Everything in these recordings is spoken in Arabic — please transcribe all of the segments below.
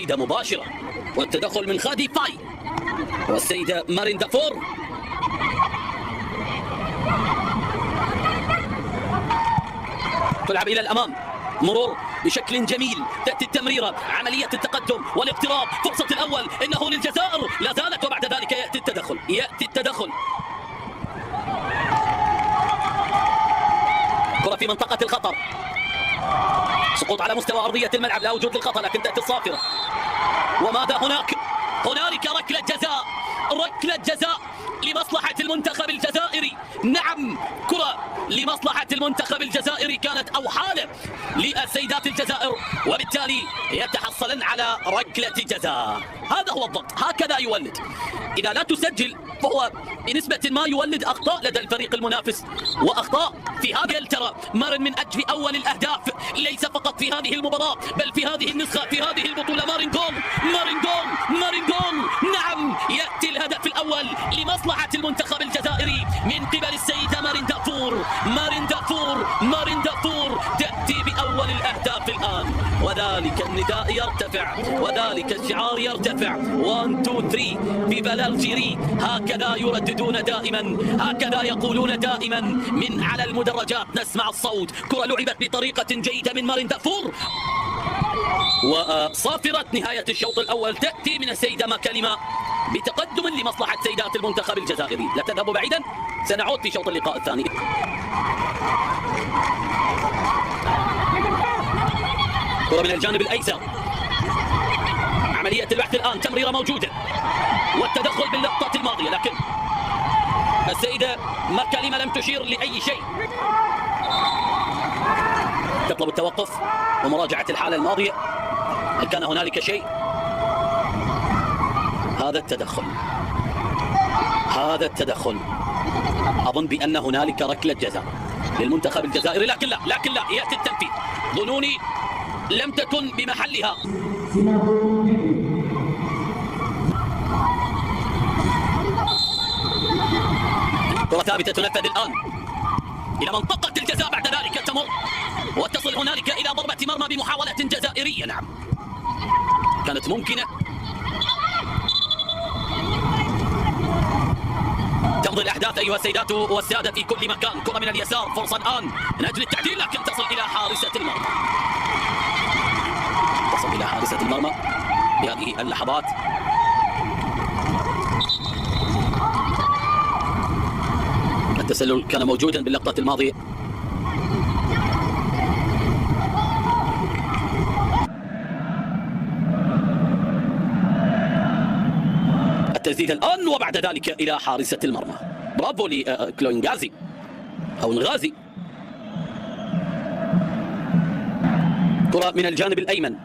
السيدة مباشرة، والتدخل من خادي فاي والسيدة مارين دافور. تلعب إلى الأمام، مرور بشكل جميل، تأتي التمريرة، عملية التقدم والاقتراب، فرصة الأول إنه للجزائر لا زالت، وبعد ذلك يأتي التدخل. كرة في منطقة الخطر، سقوط على مستوى أرضية الملعب، لا وجود للخطأ، لكن تأتي الصافرة. وماذا هنالك ركلة جزاء لمصلحة المنتخب الجزائري. نعم، كرة لمصلحة المنتخب الجزائري كانت أو حالة للسيدات الجزائر، وبالتالي يتحصلن على ركلة جزاء. هذا هو الضبط، هكذا يولد. إذا لا تسجل فهو بنسبة ما يولد أخطاء لدى الفريق المنافس، وأخطاء في هذه ترى مارن من أجل أول الأهداف، ليس فقط في هذه المباراة بل في هذه النسخة، في هذه البطولة. مارن جول. نعم، يأتي الهدف الأول لمصلحة المنتخب الجزائري من قبل السيدة مارين دافور تأتي بأول الأهداف الآن، وذلك النداء يرتفع، وذلك الشعار يرتفع. 1 2 3 فيفا الجيري، هكذا يرددون دائما، هكذا يقولون دائما من على المدرجات. نسمع الصوت، كرة لعبت بطريقة جيدة من مارين دافور، وصافرة نهاية الشوط الأول تأتي من السيدة ماكاليما بتقدم لمصلحة سيدات المنتخب الجزائري. لا تذهبوا بعيدا، سنعود في شوط اللقاء الثاني. كرة من الجانب الأيسر، عملية البحث الآن، تمريرة موجودة والتدخل باللقطات الماضية، لكن السيدة ماكاليما لم تشير لأي شيء. تطلب التوقف ومراجعة الحالة الماضية، هل كان هنالك شيء؟ هذا التدخل أظن بأن هنالك ركلة جزاء للمنتخب الجزائري، لكن لا يأتي التنفيذ. ظنوني لم تكن بمحلها. كرة ثابتة تنفذ الآن إلى منطقة الجزاء، بعد ذلك تمر وتصل هنالك إلى ضربة مرمى بمحاولة جزائرية. نعم، كانت ممكنة. تمضي الأحداث أيها السيدات والسادة في كل مكان. كرة من اليسار، فرصة الآن من أجل التعديل، لكن تصل إلى حارسة المرمى. بهذه اللحظات التسلل كان موجودا باللقطة الماضية. التسديد الآن، وبعد ذلك إلى حارسة المرمى. برافو لكلوينغازي أو نغازي. كرة من الجانب الأيمن،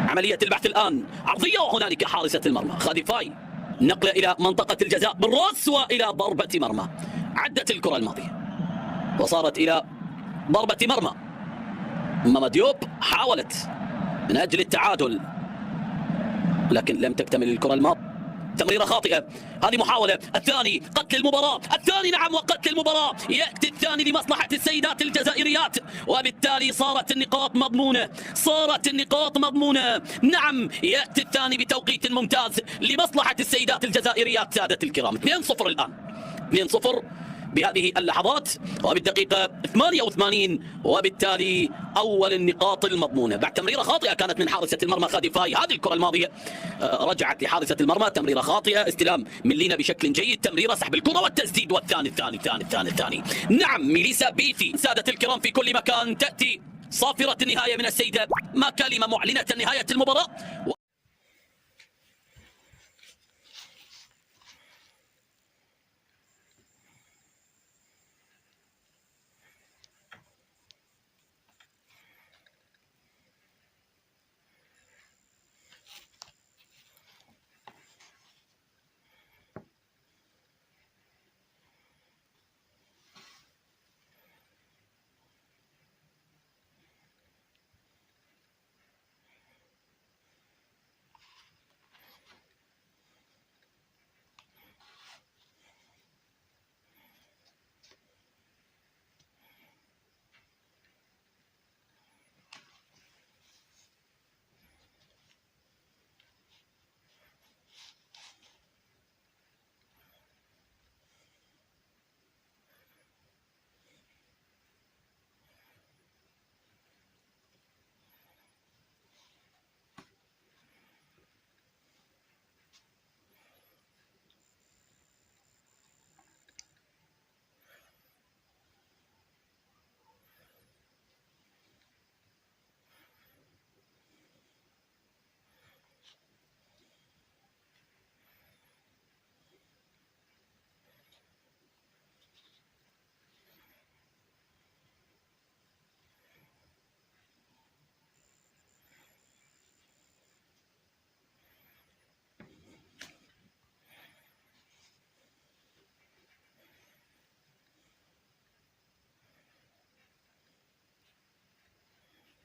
عملية البحث الآن، عرضية وهنالك حارسة المرمى خادي فاي. نقلة إلى منطقة الجزاء بالراس وإلى ضربة مرمى. عدت الكرة الماضية وصارت إلى ضربة مرمى. ماما ديوب حاولت من أجل التعادل، لكن لم تكتمل الكرة الماضية. تمريرة خاطئة، هذه محاولة. الثاني قتل المباراة، الثاني نعم، وقتل المباراة. يأتي الثاني لمصلحة السيدات الجزائريات، وبالتالي صارت النقاط مضمونة. نعم، يأتي الثاني بتوقيت ممتاز لمصلحة السيدات الجزائريات. سادة الكرام، 2-0 الآن، 2-0 بهذه اللحظات وبالدقيقة 88، وبالتالي أول النقاط المضمونة بعد تمريرة خاطئة كانت من حارسة المرمى خادي فاي. هذه الكرة الماضية رجعت لحارسة المرمى، تمريرة خاطئة، استلام من لينا بشكل جيد، تمريرة، سحب الكرة والتسديد، والثاني. نعم، ميليسا بيثي. سادة الكرام في كل مكان، تأتي صافرة النهاية من السيدة ماكاليما معلنة نهاية المباراة.